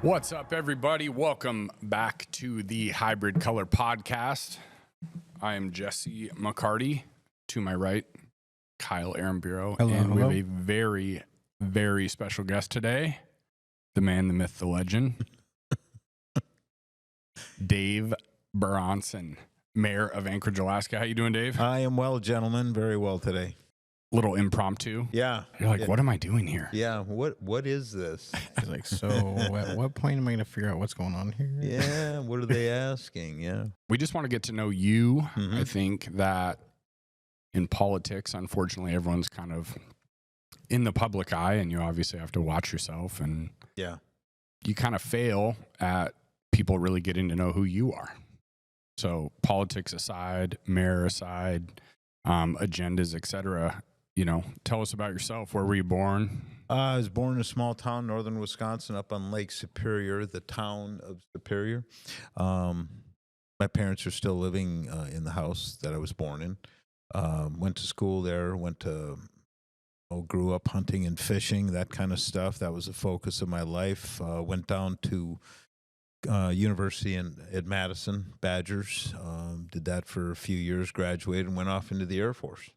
What's up, everybody? Welcome back to the Hybrid Color Podcast. I am Jesse McCarty. To my right, Kyle Aramburo. And we have a very, very special guest today. The man, the myth, the legend. Dave Bronson, Mayor of Anchorage, Alaska. How you doing, Dave? I am well, gentlemen. Very well today. Little impromptu. Yeah. You're like, what am I doing here? Yeah. What is this? He's like, so at what point am I going to figure out what's going on here? Yeah. What are they asking? Yeah. We just want to get to know you. I think that in politics, unfortunately, everyone's kind of in the public eye, and you obviously have to watch yourself. And Yeah. you kind of fail at people really getting to know who you are. So politics aside, mayor aside, agendas, etc. You know, tell us about yourself. Where were you born? I was born in a small town, northern Wisconsin, up on Lake Superior, the town of Superior. My parents are still living in the house that I was born in. Went to school there, grew up hunting and fishing, that kind of stuff. That was the focus of my life. Went down to university at Madison, Badgers. Did that for a few years, graduated, and went off into the Air Force.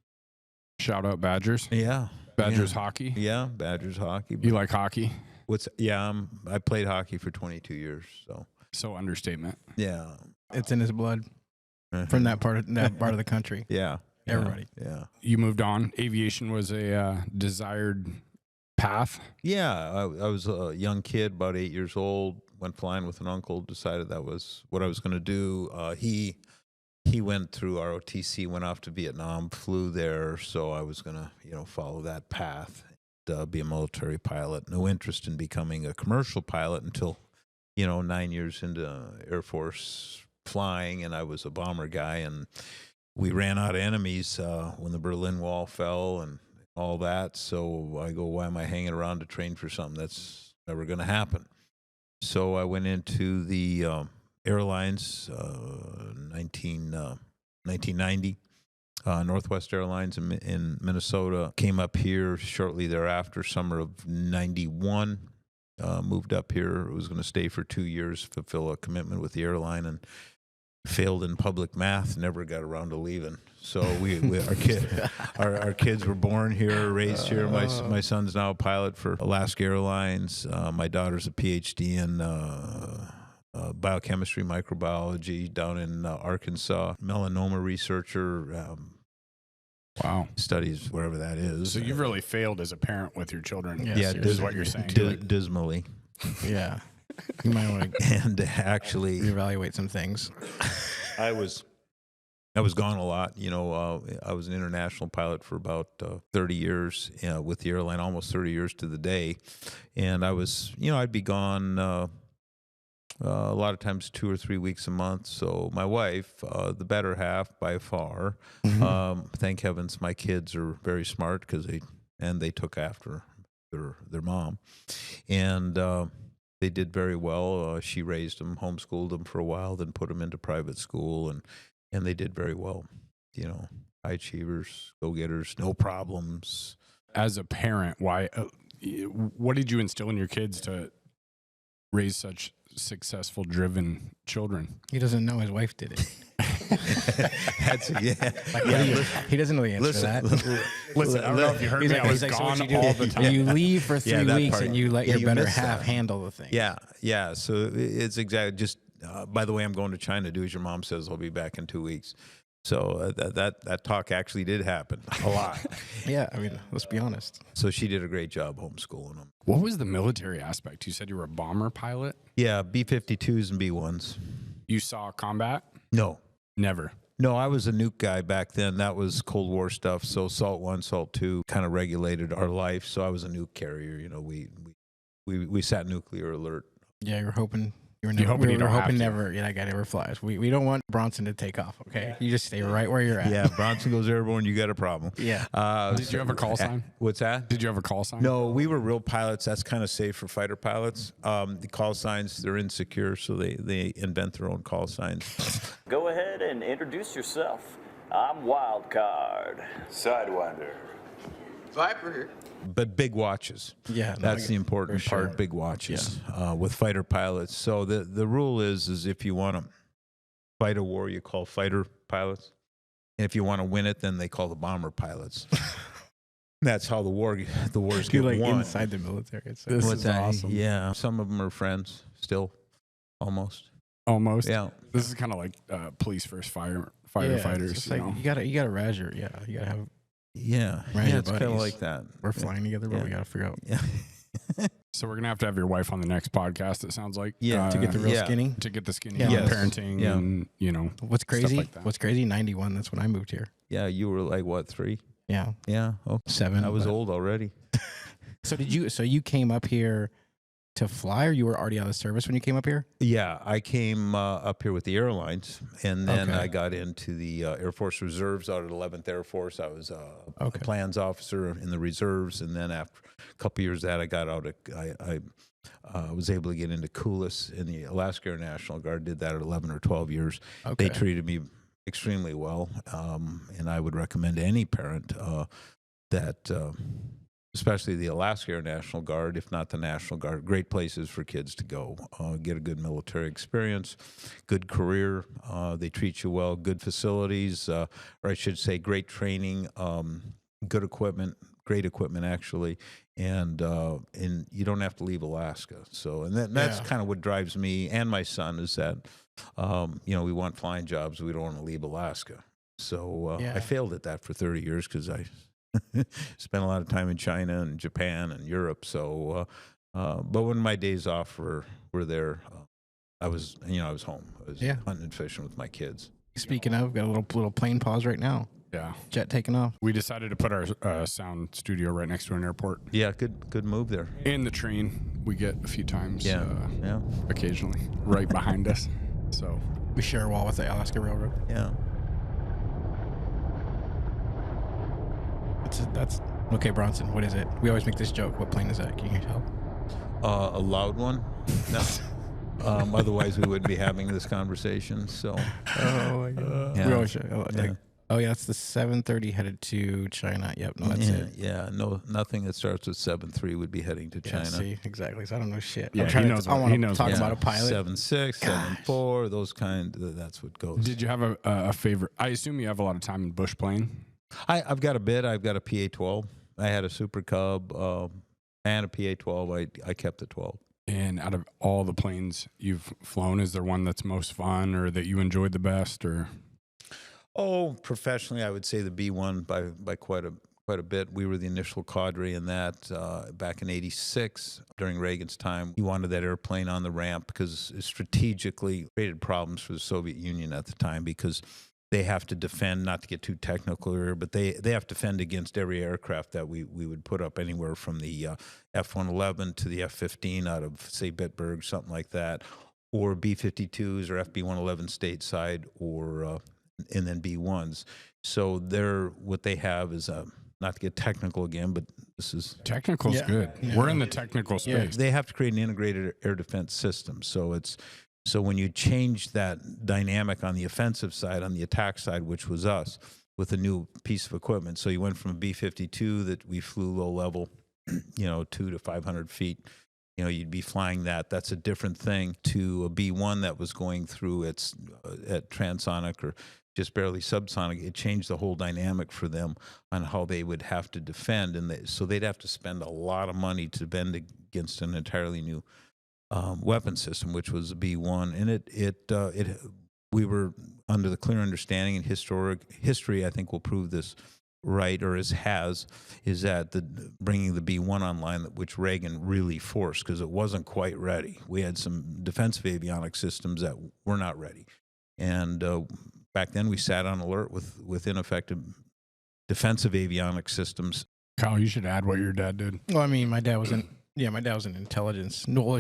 Shout out Badgers. Yeah. Badgers hockey. Yeah, Badgers hockey. You like hockey? I played hockey for 22 years, So understatement. yeah. It's in his blood from that part of the country. Yeah. Everybody. Yeah. You moved on. Aviation was a desired path. Yeah, I was a young kid, about 8 years old, went flying with an uncle, decided that was what I was going to do. He went through ROTC, went off to Vietnam, flew there, so I was going to, follow that path, be a military pilot. No interest in becoming a commercial pilot until, 9 years into Air Force flying, and I was a bomber guy, and we ran out of enemies when the Berlin Wall fell and all that. So I go, why am I hanging around to train for something that's never going to happen? So I went into the airlines, 1990, Northwest Airlines in Minnesota. Came up here shortly thereafter, summer of 91. Moved up here. Was going to stay for 2 years, fulfill a commitment with the airline, and failed in public math. Never got around to leaving. So our kids were born here, raised here. My son's now a pilot for Alaska Airlines. My daughter's a PhD in biochemistry, microbiology down in Arkansas. Melanoma researcher. Wow. Studies wherever that is. So you've really failed as a parent with your children. Yeah, is what you're saying. Dismally. Yeah. You might want to And actually reevaluate some things. I was gone a lot. I was an international pilot for about 30 years with the airline, almost 30 years to the day. And I was, I'd be gone a lot of times 2 or 3 weeks a month. So my wife, the better half by far, thank heavens my kids are very smart because they took after their mom. And they did very well. She raised them, homeschooled them for a while, then put them into private school, and they did very well. High achievers, go-getters, no problems. As a parent, what did you instill in your kids to raise such successful, driven children? He doesn't know his wife did it. He doesn't know the answer to that. Listen, I don't know if you heard me. I was gone all the time. You leave for 3 weeks part. and you let your you better missed half that. handle the thing. Yeah. So it's exactly just. By the way, I'm going to China. Do as your mom says. I'll be back in 2 weeks. So that talk actually did happen a lot. Yeah, I mean, let's be honest. So she did a great job homeschooling them. What was the military aspect? You said you were a bomber pilot? Yeah, B-52s and B-1s. You saw combat? No. Never. No, I was a nuke guy back then. That was Cold War stuff. So Salt 1, Salt 2 kind of regulated our life. So I was a nuke carrier. We sat nuclear alert. Yeah, you were hoping. We were hoping that guy never flies. We don't want Bronson to take off, okay? You just stay right where you're at. Yeah, Bronson goes airborne, you got a problem. Yeah. Did you have a call sign? What's that? Did you have a call sign? No, we were real pilots. That's kind of safe for fighter pilots. The call signs, they're insecure, so they invent their own call signs. Go ahead and introduce yourself. I'm Wildcard. Sidewinder. Viper. But big watches. Yeah, that's the important part. Sure. Big watches with fighter pilots. So the rule is if you want to fight a war, you call fighter pilots, and if you want to win it, then they call the bomber pilots. That's how the wars get like won inside the military. This is awesome. Yeah, some of them are friends still, almost. Yeah, this is kind of like police versus firefighters. It's like you gotta razz your you gotta have. Yeah, it's kind of like that. We're flying together, but we gotta figure out. Yeah. So we're gonna have to have your wife on the next podcast. It sounds like to get the real skinny, to get the skinny parenting, and what's crazy. Stuff like that. What's crazy? 91. That's when I moved here. Yeah, you were like what, 3? Yeah. Oh, 7. I was old already. So you came up here to fly, or you were already out of service when you came up here? Yeah, I came up here with the airlines, and then I got into the Air Force Reserves out at 11th Air Force. I was a plans officer in the reserves, and then after a couple years of that, I got out. I was able to get into Coulis in the Alaska Air National Guard. Did that at 11 or 12 years. They treated me extremely well, and I would recommend to any parent that. Especially the Alaska Air National Guard, if not the National Guard, great places for kids to go, get a good military experience, good career. They treat you well, good facilities, or I should say great training, good equipment, great equipment actually, and you don't have to leave Alaska. So, and that's kind of what drives me and my son is that, we want flying jobs. We don't want to leave Alaska. So I failed at that for 30 years because I spent a lot of time in China and Japan and Europe. So, but when my days off were there, I was home. I was hunting and fishing with my kids. Speaking of, got a little plane pause right now. Yeah, jet taking off. We decided to put our sound studio right next to an airport. Yeah, good move there. And the train we get a few times. Yeah, occasionally right behind us. So we share a wall with the Alaska Railroad. Yeah. That's okay, Bronson. What is it? We always make this joke. What plane is that? Can you tell? A loud one. No. Otherwise, we wouldn't be having this conversation. So. Oh my God. We always it's the 730 headed to China. Yep. No, that's it. Yeah. No, nothing that starts with 73 would be heading to China. See, exactly. So I don't know shit. Yeah, he knows. I want to talk about a pilot. 76, 74, those kind. That's what goes. Did you have a favorite? I assume you have a lot of time in bush plane. I've got a bit. I've got a PA-12. I had a Super Cub and a PA-12. I kept the 12. And out of all the planes you've flown, is there one that's most fun or that you enjoyed the best? Or professionally, I would say the B-1 by quite a bit. We were the initial cadre in that back in '86 during Reagan's time. He wanted that airplane on the ramp because it strategically created problems for the Soviet Union at the time because they have to defend, not to get too technical here, but they have to defend against every aircraft that we would put up anywhere from the F-111 to the F-15 out of, say, Bitburg, something like that, or B-52s or FB-111 stateside, or and then B-1s. So what they have is, not to get technical again, but this is... Technical's good. Yeah. We're in the technical space. They have to create an integrated air defense system. So when you change that dynamic on the offensive side, on the attack side, which was us, with a new piece of equipment. So you went from a B-52 that we flew low level, 200 to 500 feet. You'd be flying that. That's a different thing to a B-1 that was going through at transonic or just barely subsonic. It changed the whole dynamic for them on how they would have to defend. And so they'd have to spend a lot of money to defend against an entirely new weapon system, which was a B-1, and we were under the clear understanding, and history I think will prove this right, or is that bringing the B-1 online, which Reagan really forced because it wasn't quite ready. We had some defensive avionics systems that were not ready, and back then we sat on alert with ineffective defensive avionics systems. Kyle, you should add what your dad did. Well, I mean, my dad was in intelligence. No,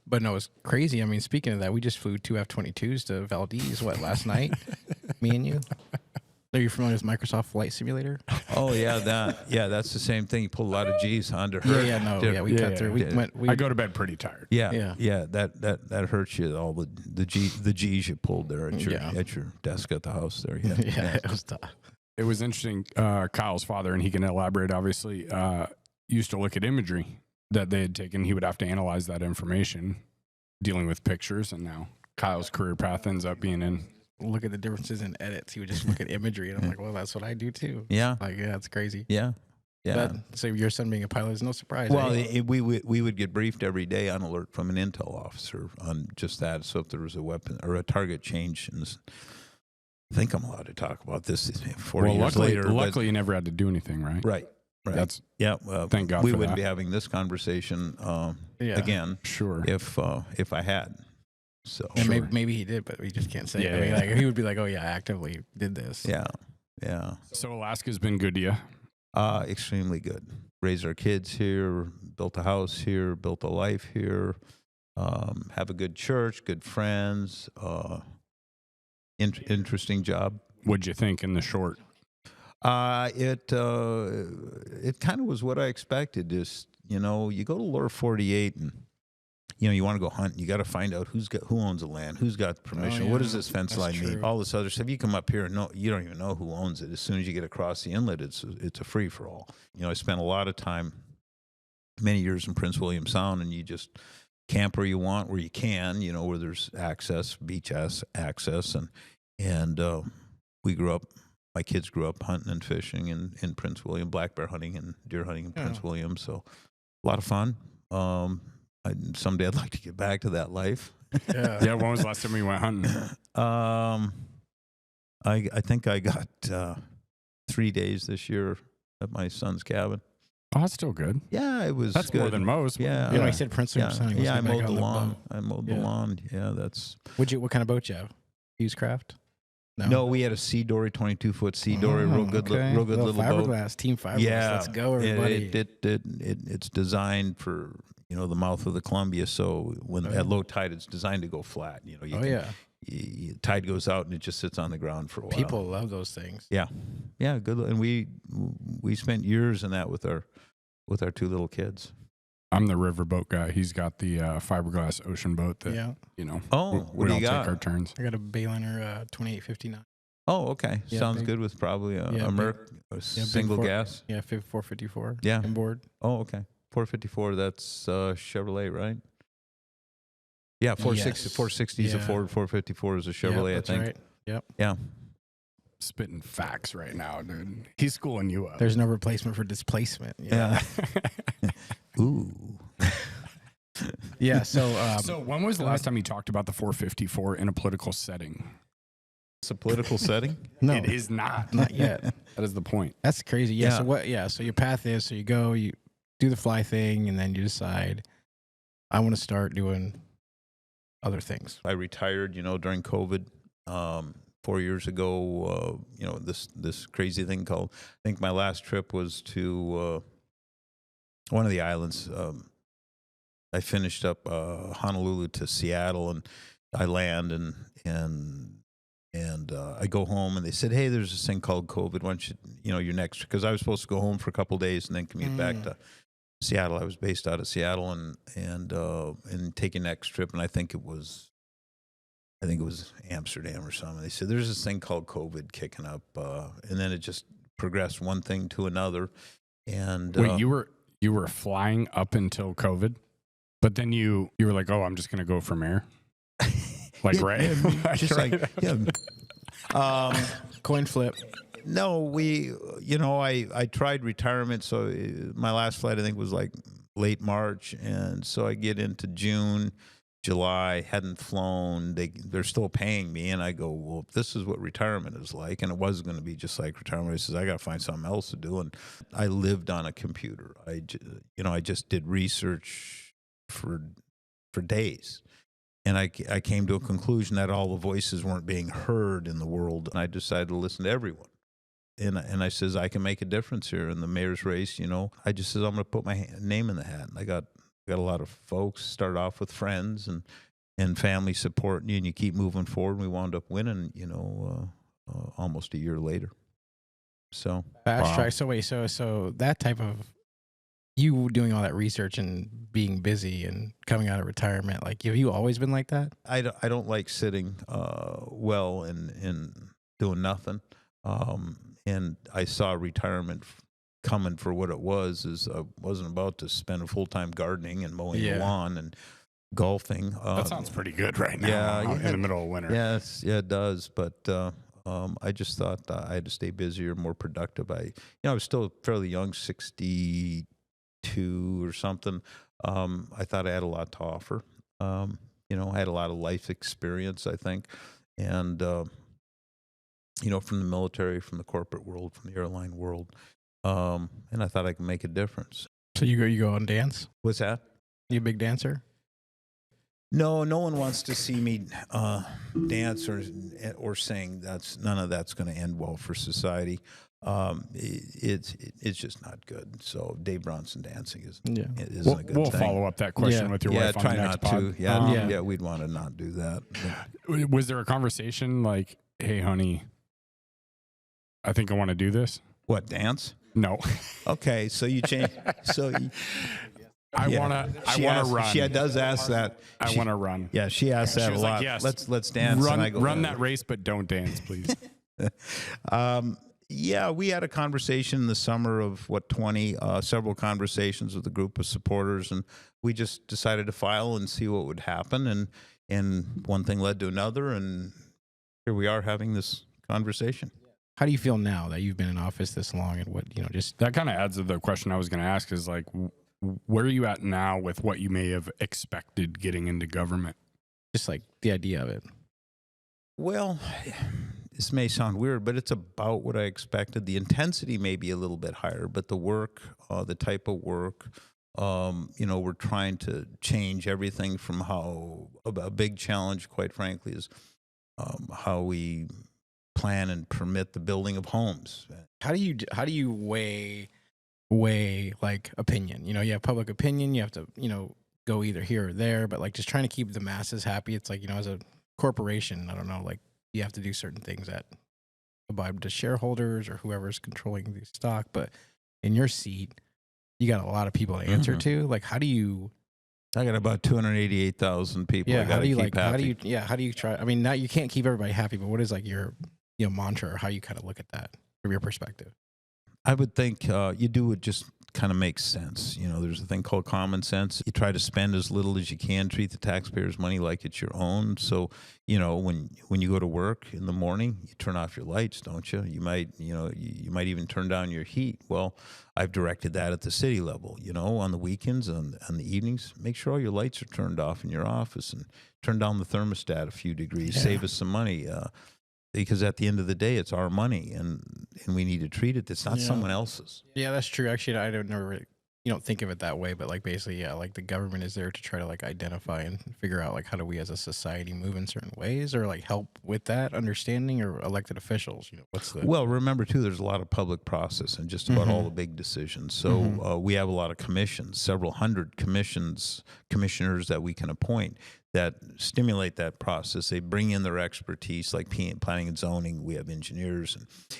but no, it's crazy. I mean, speaking of that, we just flew 2 F-22s to Valdez, last night? Me and you? Are you familiar with Microsoft Flight Simulator? Oh, yeah, that's the same thing. You pull a lot of G's under her. We cut through. I go to bed pretty tired. Yeah. That hurts you, all the G's you pulled there at your desk at the house there. Yeah, it was tough. It was interesting. Kyle's father, and he can elaborate, obviously, used to look at imagery that they had taken. He would have to analyze that information, dealing with pictures, and now Kyle's career path ends up being in. Look at the differences in edits. He would just look at imagery, and I'm like, well, that's what I do too. Yeah. Like, yeah, it's crazy. Yeah. Yeah. But, so your son being a pilot is no surprise. Well, eh? we would get briefed every day on alert from an intel officer on just that. So if there was a weapon or a target change, and I think I'm allowed to talk about this 40 years later. Luckily, you never had to do anything, right? Right. That's thank God we for wouldn't that. be having this conversation again. Sure. If I had. So And sure. maybe he did, but we just can't say. Yeah, I mean, yeah. like he would be like, "Oh yeah, I actively did this." Yeah. So Alaska's been good to you. Extremely good. Raised our kids here, built a house here, built a life here, have a good church, good friends, interesting job. What'd you think in the short? It kind of was what I expected. Just, you go to Lower 48 and, you want to go hunting. You got to find out who owns the land, who's got permission, yeah. what does this fence That's line mean, true. all this other stuff. You come up here and you don't even know who owns it. As soon as you get across the inlet, it's a free for all. I spent a lot of time, many years in Prince William Sound, and you just camp where you want, where you can, where there's access, beach access, and we grew up. My kids grew up hunting and fishing in Prince William, black bear hunting and deer hunting in Prince William. So a lot of fun. Someday I'd like to get back to that life. Yeah. When was the last time we went hunting? I think I got 3 days this year at my son's cabin. Oh, that's still good. Yeah, it was. That's good. more than most. Yeah, You know, I said Prince William Sound. I mowed the lawn. boat. I mowed the lawn. Yeah, that's. What kind of boat you have? Hughes Craft? No, we had a Sea Dory, 22-foot Sea Dory, real good little boat. Fiberglass, team fiberglass. Yeah, Let's go, everybody. It's designed for the mouth of the Columbia. So when at low tide, it's designed to go flat. Tide goes out and it just sits on the ground for a while. People love those things. Yeah, good. And we spent years in that with our two little kids. I'm the riverboat guy. He's got the fiberglass ocean boat that, Oh, we what do don't you got? take our turns. I got a Bayliner 2859. Oh, okay. Yeah, Sounds big- good with probably a yeah, Merc, a single gas. Yeah, 454. Yeah. Inboard. Oh, okay. 454, that's Chevrolet, right? Yeah, 460 is a Yeah. Ford, 454 is a Chevrolet, Yeah, I that's think. right. Yep. Yeah. Spitting facts right now, dude. He's schooling you up. There's no replacement for displacement. Yeah. Ooh. Yeah. So, So when was the last time you talked about the 454 in a political setting? It's a political setting? no, It is not. not yet. That is the point. That's crazy. Yeah. Yeah. So what? Yeah. So your path is you go, you do the fly thing, and then you decide, I want to start doing other things. I retired, during COVID 4 years ago. This crazy thing called. I think my last trip was to one of the islands. I finished up Honolulu to Seattle, and I land and I go home, and they said, "Hey, there's this thing called COVID. Why don't you, your next?" Because I was supposed to go home for a couple of days and then commute back to Seattle. I was based out of Seattle, and take your next trip, and I think it was Amsterdam or something. They said there's this thing called COVID kicking up, and then it just progressed one thing to another. And Wait, you were flying up until COVID, but then you were like, "Oh, I'm just going to go from air." Like, yeah, right? just like Coin flip. No, I tried retirement. So my last flight, I think, was like late March. And so I get into June, July, hadn't flown. They're still paying me. And I go, well, this is what retirement is like. And it was going to be just like retirement. I says, I got to find something else to do. And I lived on a computer. I just did research for days. And I came to a conclusion that all the voices weren't being heard in the world. And I decided to listen to everyone. And I says, I can make a difference here in the mayor's race. I just says, I'm going to put my name in the hat. And I got a lot of folks, start off with friends and family supporting you, and you keep moving forward. And we wound up winning, almost a year later. So Fast track. So wait, so that type of you doing all that research and being busy and coming out of retirement, like have you always been like that? I don't like sitting well and doing nothing. and I saw retirement coming for what it was. Is I wasn't about to spend a full-time gardening and mowing the lawn and golfing. That sounds pretty good right now in the middle of winter. Yes, yeah, it does. But I just thought I had to stay busier, more productive. I was still fairly young, 62 or something. I thought I had a lot to offer. I had a lot of life experience, I think, and from the military, from the corporate world, from the airline world, and I thought I could make a difference. So you go and dance? What's that? You a big dancer? No one wants to see me dance or sing. None of that's going to end well for society. It's just not good. So Dave Bronson dancing isn't a good thing. We'll follow up that question with your wife on the next pod. Yeah, we'd want to not do that. Was there a conversation like, "Hey, honey, I think I want to do this"? What, dance? No. Okay, so you change. I want to run. She does ask that. I want to run. Yeah, she asks that a lot. Like, yes, let's dance. Run, and I go, run that race, but don't dance, please. We had a conversation in the summer of 20, several conversations with a group of supporters, and we just decided to file and see what would happen. And one thing led to another, and here we are having this conversation. How do you feel now that you've been in office this long, and just that kind of adds to the question I was going to ask is like, where are you at now with what you may have expected getting into government? Just like the idea of it. Well, this may sound weird, but it's about what I expected. The intensity may be a little bit higher, but the work, the type of work, we're trying to change everything from how a big challenge, quite frankly, is how we plan and permit the building of homes. How do you weigh like opinion? You have public opinion, you have to, go either here or there, but like just trying to keep the masses happy. It's like, as a corporation, I don't know, like you have to do certain things that abide to shareholders or whoever's controlling the stock. But in your seat, you got a lot of people to answer to. Like, how do you? I got about 288,000 people. Yeah. I how do you keep happy. How do you try? I mean, now you can't keep everybody happy, but what is like your, mantra, or how you kind of look at that from your perspective? I would think you do what just kind of makes sense. There's a thing called common sense. You try to spend as little as you can, treat the taxpayers' money like it's your own. So, when you go to work in the morning, you turn off your lights, don't you? You might even turn down your heat. Well, I've directed that at the city level. On the weekends, on the evenings, make sure all your lights are turned off in your office and turn down the thermostat a few degrees. Save us some money. Because at the end of the day, it's our money, and we need to treat it. It's not someone else's. Yeah, that's true. Actually, I don't never really, don't think of it that way, but like basically, like the government is there to try to like identify and figure out like how do we as a society move in certain ways, or like help with that understanding, or elected officials. Well, remember too, there's a lot of public process and just about all the big decisions. So we have a lot of commissions, several hundred commissioners that we can appoint that stimulate that process. They bring in their expertise, like planning and zoning. We have engineers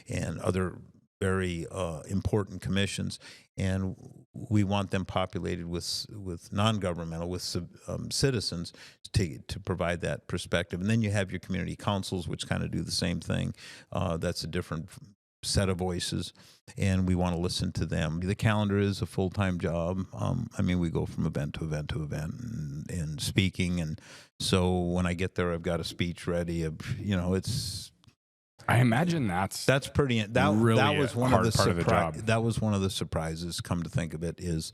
and other very important commissions, and we want them populated with non-governmental, with citizens to provide that perspective. And then you have your community councils, which kind of do the same thing. That's a different set of voices, and we want to listen to them. The calendar is a full-time job. We go from event to event to event and speaking, and so when I get there, I've got a speech ready. It's. I imagine that's pretty. That was one of the part of the job. That was one of the surprises. Come to think of it, is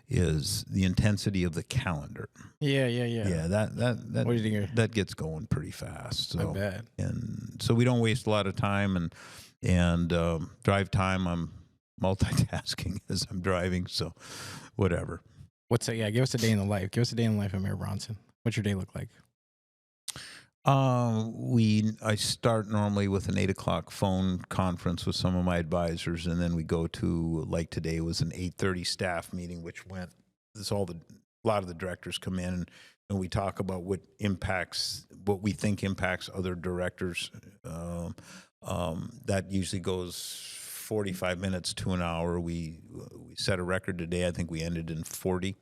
the intensity of the calendar. Yeah. Yeah, that gets going pretty fast. So, I bet. And so we don't waste a lot of time and drive time. I'm multitasking as I'm driving, so whatever. Give us a day in the life. Give us a day in the life of Mayor Bronson. What's your day look like? I start normally with an 8:00 phone conference with some of my advisors, and then we go to, like today was an 8:30 staff meeting, which went. A lot of the directors come in and we talk about what we think impacts other directors. That usually goes 45 minutes to an hour. We set a record today. I think we ended in 40.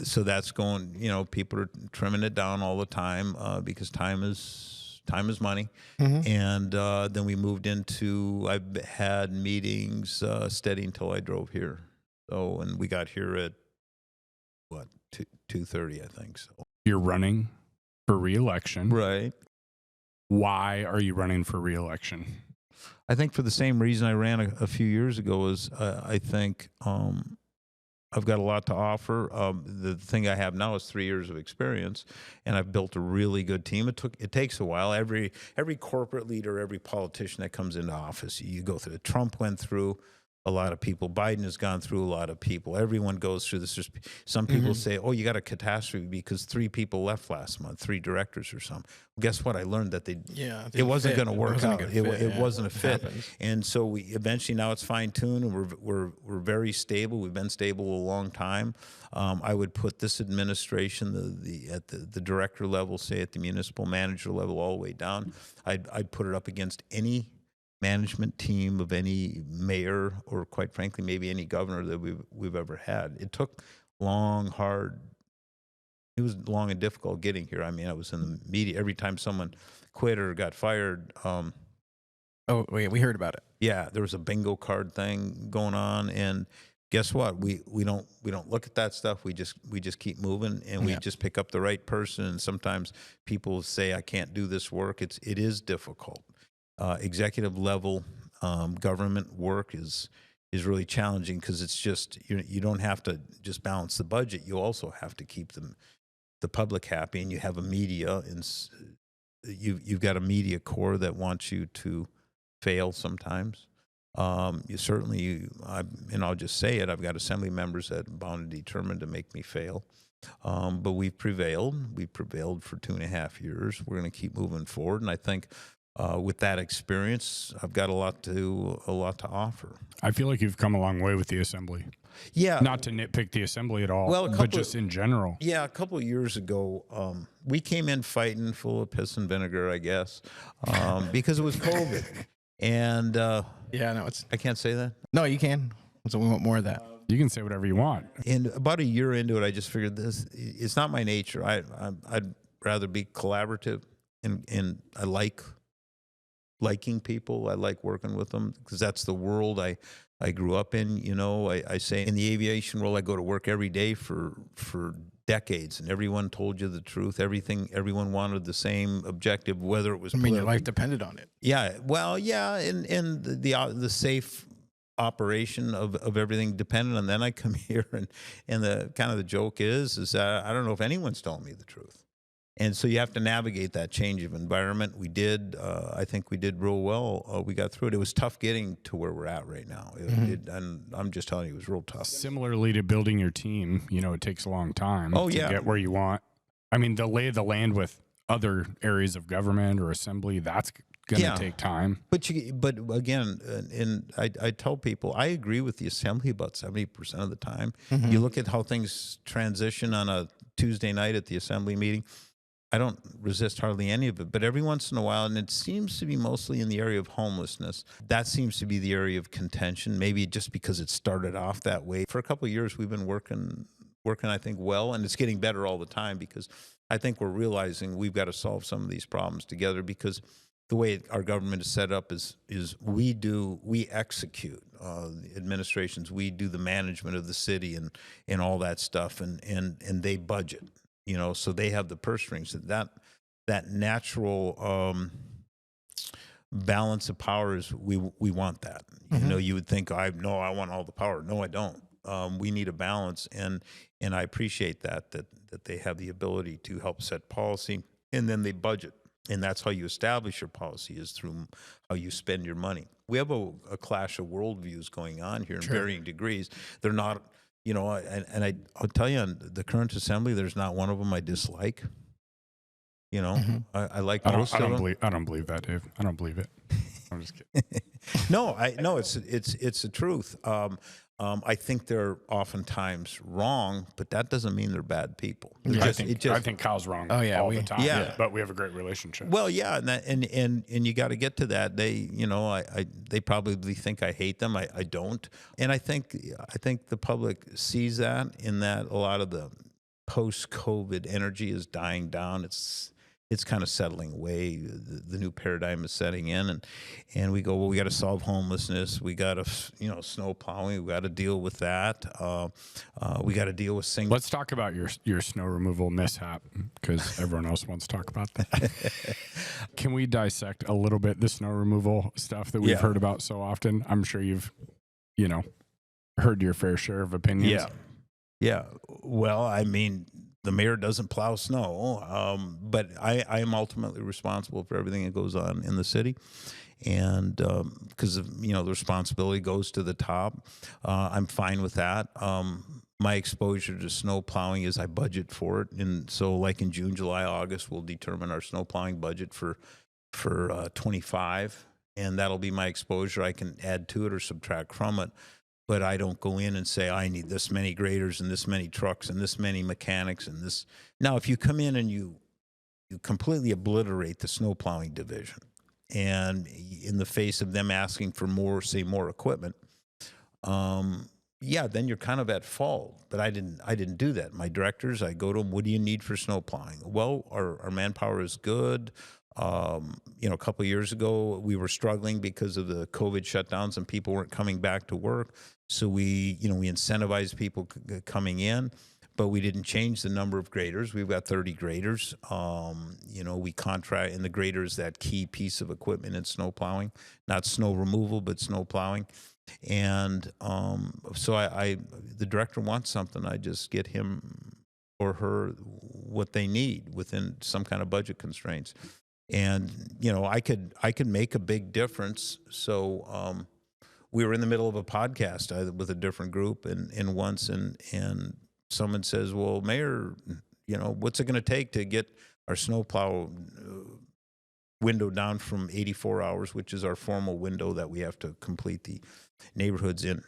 So that's going, people are trimming it down all the time because time is Time is money. And then we moved into, I've had meetings steady until I drove here. So, and we got here at, 2:30, I think. So You're running for re-election. right. Why are you running for re-election? I think for the same reason I ran a few years ago is I think I've got a lot to offer. The thing I have now is 3 years of experience, and I've built a really good team. It takes a while. Every corporate leader, every politician that comes into office, you go through it. Trump went through a lot of people. Biden has gone through a lot of people. Everyone goes through this. There's, some people say, oh, you got a catastrophe because 3 people left last month, 3 directors or something. Well, guess what? I learned that it wasn't going to work out. It wasn't a fit. And so we eventually, now it's fine-tuned, and we're very stable. We've been stable a long time. I would put this administration, at the director level, say at the municipal manager level, all the way down. I'd put it up against any management team of any mayor, or quite frankly, maybe any governor that we've ever had. It took long, hard. It was long and difficult getting here. I mean, I was in the media every time someone quit or got fired. Oh wait, we heard about it. Yeah, there was a bingo card thing going on, and guess what? We don't look at that stuff. We just keep moving, and we just pick up the right person. And sometimes people say, I can't do this work. It is difficult. Executive level government work is really challenging, because it's just you don't have to just balance the budget. You also have to keep the public happy, and you have a media, and you've got a media core that wants you to fail sometimes. And I'll just say it, I've got assembly members that are bound and determined to make me fail. But we've prevailed. We've prevailed for 2.5 years. We're going to keep moving forward, and I think with that experience, I've got a lot to offer. I feel like you've come a long way with the assembly. Yeah. Not to nitpick the assembly at all, Well, but just in general. Yeah, a couple of years ago, we came in fighting, full of piss and vinegar, I guess, because it was COVID. And Yeah, no, it's I can't say that. no, you can. So we want more of that. You can say whatever you want. And about a year into it, I just figured it's not my nature. I'd rather be collaborative, and I liking people. I like working with them, because that's the world I grew up in. You know, I say in the aviation world, I go to work every day for decades, and everyone told you the truth. Everyone wanted the same objective, whether it was. I mean, your life depended on it. Yeah, well, yeah, and the safe operation of everything depended on. Then I come here, and the kind of the joke is that I don't know if anyone's telling me the truth. And so you have to navigate that change of environment. We did. I think we did real well. We got through it. It was tough getting to where we're at right now. And I'm just telling you, it was real tough. Similarly to building your team, it takes a long time to get where you want. I mean, the lay of the land with other areas of government or assembly, that's going to take time. But again, and I tell people, I agree with the assembly about 70% of the time. You look at how things transition on a Tuesday night at the assembly meeting. I don't resist hardly any of it, but every once in a while, and it seems to be mostly in the area of homelessness, that seems to be the area of contention, maybe just because it started off that way. For a couple of years, we've been working, I think, well, and it's getting better all the time, because I think we're realizing we've got to solve some of these problems together, because the way our government is set up is we execute administrations, we do the management of the city and all that stuff, and they budget. So they have the purse strings. That natural balance of power is we want that. You would think I want all the power. No, I don't. We need a balance, and I appreciate that they have the ability to help set policy, and then they budget, and that's how you establish your policy, is through how you spend your money. We have a clash of worldviews going on here in varying degrees. They're not. I'll tell you, on the current assembly, there's not one of them I dislike. I like most of them. I don't believe that, Dave. I don't believe it. I'm just kidding. No, it's the truth. I think they're oftentimes wrong, but that doesn't mean they're bad people. I think Kyle's wrong all the time. Yeah. But we have a great relationship. Well, yeah, and you got to get to that. They probably think I hate them. I don't, and I think the public sees that, in that a lot of the post-COVID energy is dying down. it's kind of settling away. The new paradigm is setting in, and we go, well, we got to solve homelessness. We got to, snow plowing. We got to deal with that. We got to deal with single. Let's talk about your snow removal mishap, because everyone else wants to talk about that. Can we dissect a little bit the snow removal stuff that we've heard about so often? I'm sure you've, heard your fair share of opinions. Yeah. Well, I mean, the mayor doesn't plow snow, but I am ultimately responsible for everything that goes on in the city. And because, the responsibility goes to the top, I'm fine with that. My exposure to snow plowing is I budget for it. And so like in June, July, August, we'll determine our snow plowing budget for 25. And that'll be my exposure. I can add to it or subtract from it. But I don't go in and say, I need this many graders and this many trucks and this many mechanics and this. Now, if you come in and you completely obliterate the snow plowing division, and in the face of them asking for more equipment, then you're kind of at fault. But I didn't do that. My directors, I go to them, what do you need for snow plowing? Well, our manpower is good. A couple of years ago, we were struggling because of the COVID shutdowns and people weren't coming back to work. So we incentivized people coming in, but we didn't change the number of graders. We've got 30 graders. We contract, and the grader is that key piece of equipment in snow plowing, not snow removal, but snow plowing. And so the director wants something, I just get him or her what they need within some kind of budget constraints. And, I could make a big difference. So we were in the middle of a podcast with a different group and once, and someone says, well, Mayor, what's it going to take to get our snowplow window down from 84 hours, which is our formal window that we have to complete the neighborhoods in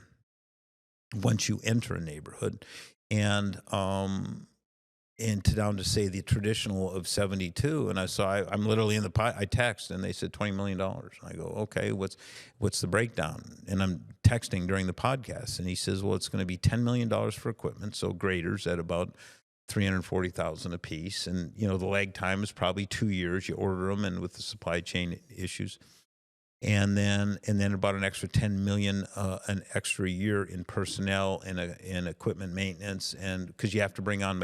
once you enter a neighborhood. And down to say the traditional of 72. And I'm literally in I text and they said $20 million. I go, okay, what's the breakdown? And I'm texting during the podcast and he says, well, it's going to be $10 million for equipment. So graders at about $340,000 a piece. And, the lag time is probably 2 years. You order them and with the supply chain issues. And then about an extra $10 million, an extra year in personnel and equipment maintenance. And because you have to bring on,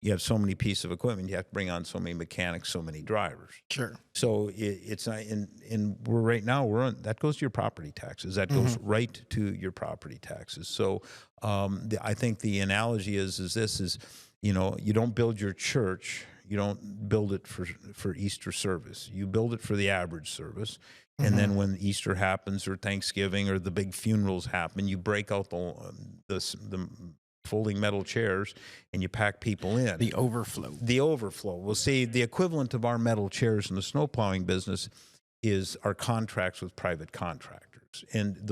you have so many pieces of equipment, you have to bring on so many mechanics, so many drivers. Sure. So it's not, and we're right now, that goes to your property taxes. That goes right to your property taxes. So I think the analogy is you don't build your church, you don't build it for Easter service. You build it for the average service. And then when Easter happens or Thanksgiving or the big funerals happen, you break out the folding metal chairs and you pack people in. The overflow. Well, see, the equivalent of our metal chairs in the snow plowing business is our contracts with private contractors. And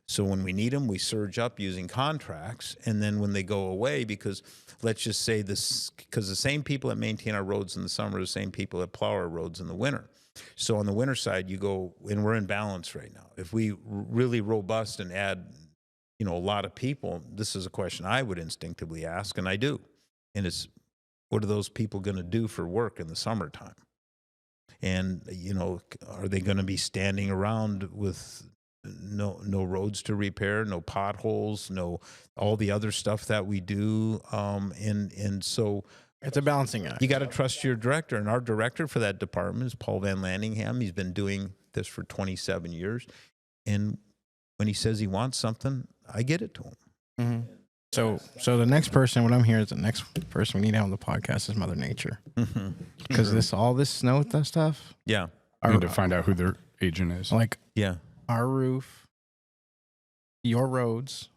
so when we need them, we surge up using contracts. And then when they go away, because let's just say because the same people that maintain our roads in the summer are the same people that plow our roads in the winter. So on the winter side, you go, and we're in balance right now. If we really robust and add, a lot of people, this is a question I would instinctively ask, and I do. And it's, what are those people going to do for work in the summertime? And, are they going to be standing around with no roads to repair, no potholes, no all the other stuff that we do? And so it's a balancing act. You got to trust your director. And our director for that department is Paul Van Landingham. He's been doing this for 27 years. And when he says he wants something, I get it to him. Mm-hmm. So the next person, what I'm hearing is the next person we need out on the podcast is Mother Nature. Because all this snow stuff. Yeah. I need to find out who their agent is. Like, our roof, your roads.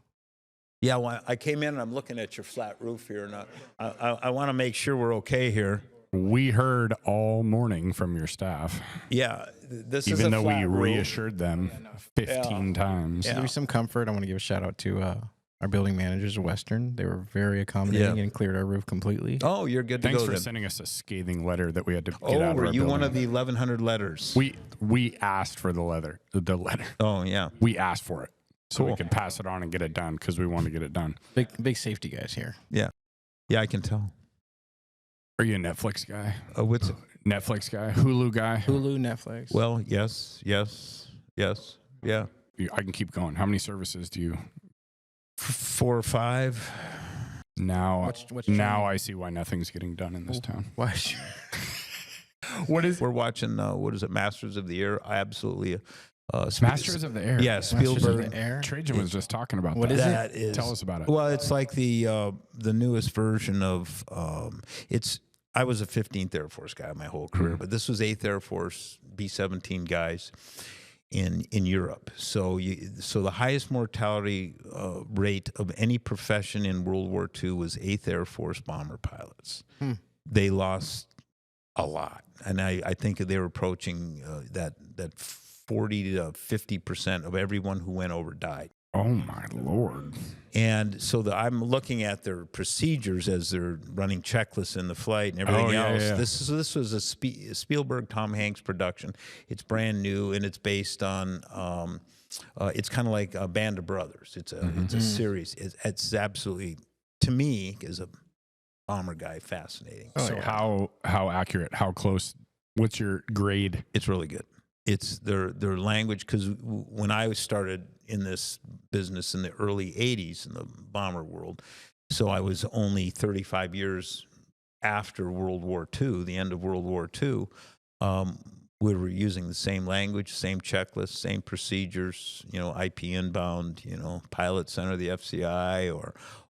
Yeah, well, I came in and I'm looking at your flat roof here, and I want to make sure we're okay here. We heard all morning from your staff. Yeah, this is even a though flat we roof. reassured them 15 times. Yeah. Give me some comfort. I want to give a shout out to our building managers of Western. They were very accommodating and cleared our roof completely. Oh, you're good to go. Thanks for then. sending us a scathing letter that we had to get out of our were you building. one of the 1,100 letters? We asked for the letter. Oh, yeah. We asked for it. So we could pass it on and get it done because we want to get it done. Big safety guys here. Yeah. Yeah, I can tell. Are you a Netflix guy? What's it? Netflix guy, Hulu guy. Hulu, Netflix. Well, yes, yeah. I can keep going. How many services do you? 4 or 5. Now, What's now I see why nothing's getting done in this town. What? What is? We're watching. What is it? Masters of the Air. Absolutely. Masters of the Air. Yeah, Spielberg. Trajan was just talking about What that. is it? Tell us about it. Well, it's like the newest version of it's. I was a 15th Air Force guy my whole career, but this was 8th Air Force B-17 guys in Europe. So the highest mortality rate of any profession in World War II was 8th Air Force bomber pilots. They lost a lot, and I think they were approaching that 40 to 50% of everyone who went over died. Oh my Lord! And so I'm looking at their procedures as they're running checklists in the flight and everything else. Yeah. This was a Spielberg Tom Hanks production. It's brand new and it's based on. It's kind of like a Band of Brothers. It's a series. It's absolutely, to me, as a bomber guy, fascinating. How accurate? How close? What's your grade? It's really good. It's their language, because when I started in this business in the early 80s in the bomber world, so I was only 35 years after World War II, the end of World War II, we were using the same language, same checklist, same procedures, IP inbound, pilot center, the FCI,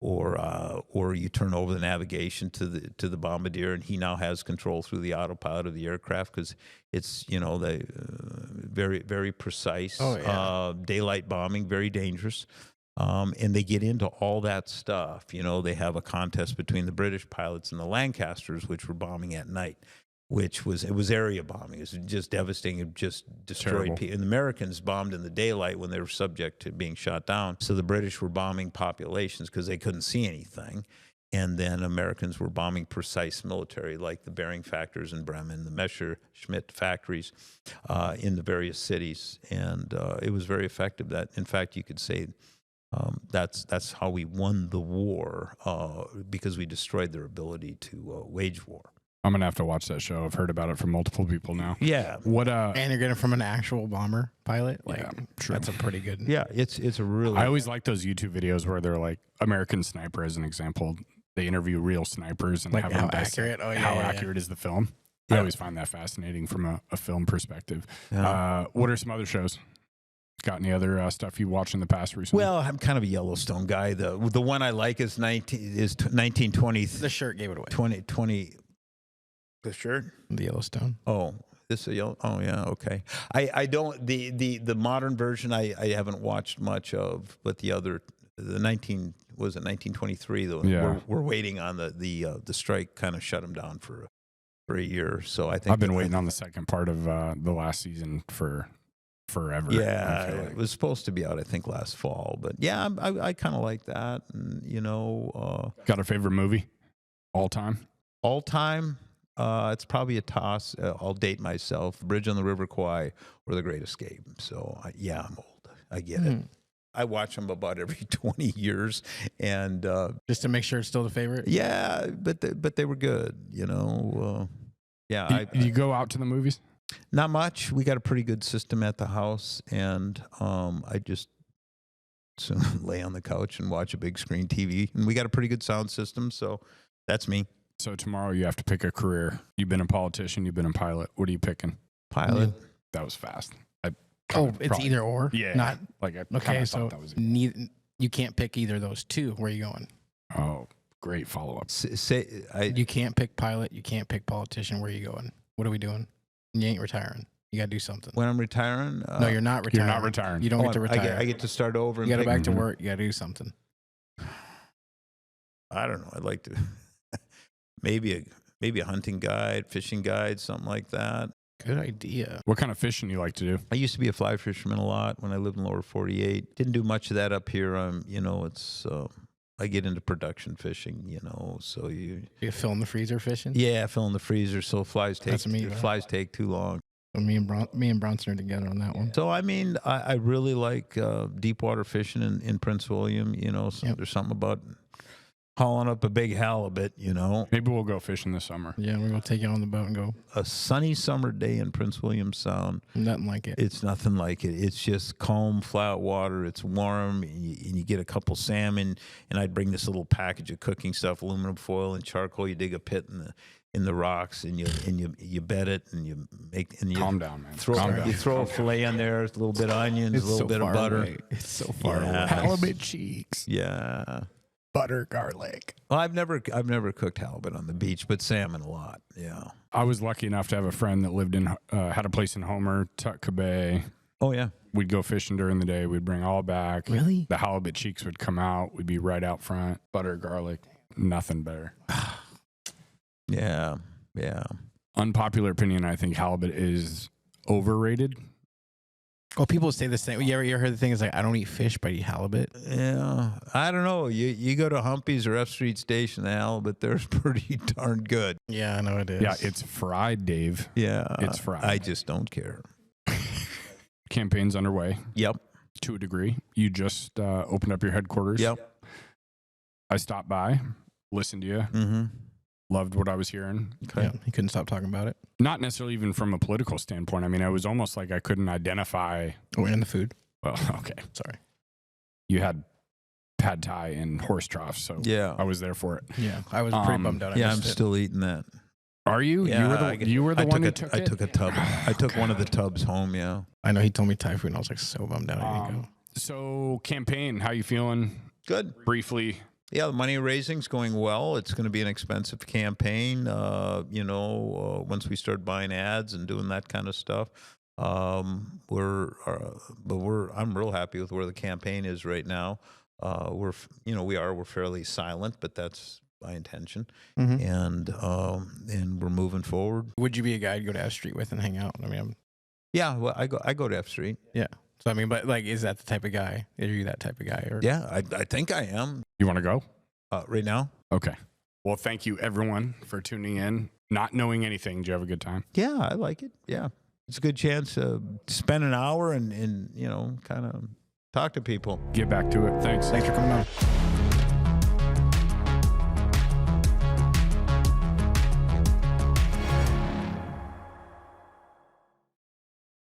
or you turn over the navigation to the bombardier, and he now has control through the autopilot of the aircraft, because it's they very, very precise. Daylight bombing, very dangerous, and they get into all that stuff. They have a contest between the British pilots and the Lancasters, which were bombing at night. It was area bombing. It was just devastating. It just destroyed people. And the Americans bombed in the daylight when they were subject to being shot down. So the British were bombing populations because they couldn't see anything. And then Americans were bombing precise military, like the Bearing factors in Bremen, the Messerschmitt factories in the various cities. And it was very effective. That, in fact, you could say that's how we won the war, because we destroyed their ability to wage war. I'm gonna have to watch that show. I've heard about it from multiple people now. Yeah. What? And you're getting it from an actual bomber pilot. True. That's a pretty good. Yeah, it's a really. I always like those YouTube videos where they're like American Sniper, as an example. They interview real snipers and Like have how them accurate. how accurate is the film. I always find that fascinating from a film perspective. Yeah. What are some other shows? Got any other stuff you watched in the past recently? Well, I'm kind of a Yellowstone guy. The one I like is 1920. The shirt gave it away. 2020. The shirt? The Yellowstone. Oh, this is a yellow. Oh, yeah. Okay. I don't the modern version I haven't watched much of, but the 1923 though. Yeah. We're waiting on the strike kind of shut them down for a year. So I think I've been waiting on the second part of the last season for forever. Yeah, it was supposed to be out, I think, last fall. But yeah, I kind of like that. And got a favorite movie all time? All time. It's probably a toss. I'll date myself. Bridge on the River Kwai or The Great Escape. So, I'm old. I get it. I watch them about every 20 years. And just to make sure it's still the favorite? Yeah, but they were good, Yeah. You go out to the movies? Not much. We got a pretty good system at the house. And I just soon lay on the couch and watch a big screen TV. And we got a pretty good sound system. So that's me. So tomorrow you have to pick a career. You've been a politician. You've been a pilot. What are you picking? Pilot. That was fast. It's either or. Yeah. Not like I okay. So that was you can't pick either of those two. Where are you going? Oh, great follow up. You can't pick pilot. You can't pick politician. Where are you going? What are we doing? You ain't retiring. You got to do something. When I'm retiring? No, you're not retiring. You're not retiring. You don't get to retire. I get to start over. You got to back to work. You got to do something. I don't know. I'd like to maybe a hunting guide, fishing guide, something like that. Good idea. What kind of fishing you like to do? I used to be a fly fisherman a lot when I lived in Lower 48. Didn't do much of that up here. It's I get into production fishing, so you fill in the freezer fishing? Yeah, fill in the freezer so flies take too long. So me and Bronson are together on that one. So I really like deep water fishing in Prince William, There's something about hauling up a big halibut, you know. Maybe we'll go fishing this summer. Yeah, we're gonna take you on the boat and go. A sunny summer day in Prince William Sound. Nothing like it. It's nothing like it. It's just calm, flat water. It's warm, and you get a couple salmon. And I'd bring this little package of cooking stuff, aluminum foil and charcoal. You dig a pit in the rocks, and you bed it, and you make and you Calm down, man. You throw a fillet in there, a little bit of onions, a little bit of butter. Away. It's so far away. Halibut cheeks, Yeah. butter, garlic. Well, I've never cooked halibut on the beach, but salmon a lot. Yeah. I was lucky enough to have a friend that lived in, had a place in Homer, Tutka Bay. Oh yeah. We'd go fishing during the day. We'd bring all back. Really? The halibut cheeks would come out. We'd be right out front. Butter, garlic, nothing better. Yeah. Yeah. Unpopular opinion, I think halibut is overrated. Oh, people say the same. You ever heard the thing is like, I don't eat fish, but I eat halibut. Yeah. I don't know. You go to Humpy's or F Street Station, the halibut there's pretty darn good. Yeah, I know it is. Yeah, it's fried, Dave. Yeah. It's fried. I just don't care. Campaign's underway Yep. to a degree. You just opened up your headquarters. Yep. I stopped by, listened to you, Mm-hmm. loved what I was hearing. Okay. Yeah, he couldn't stop talking about it. Not necessarily even from a political standpoint. I mean, it was almost like I couldn't identify. Oh, and the food. Well, okay. Sorry. You had pad thai and horse trough, so Yeah. I was there for it. Yeah, I was pretty bummed out. I Yeah, I'm missed it. still eating that. Are you? Yeah, you were the one who took I it? took a tub. I took one of the tubs home, yeah. I know he told me Thai food, and I was like so bummed out. I didn't go. So campaign, how you feeling? Good. Briefly. Yeah, the money raising's going well. It's going to be an expensive campaign, once we start buying ads and doing that kind of stuff. I'm real happy with where the campaign is right now. We're fairly silent, but that's by intention. Mm-hmm. And we're moving forward. Would you be a guy to go to F Street with and hang out? I mean, Yeah, well, I go to F Street. yeah. So I mean, but like, is that the type of guy? Are you that type of guy? Or Yeah, I think I am You want to go? right now. Okay. Well, thank you everyone for tuning in. Not knowing anything, did you have a good time? Yeah, I like it. Yeah, it's a good chance to spend an hour and kind of talk to people. Get back to it. Thanks. Thanks for coming on.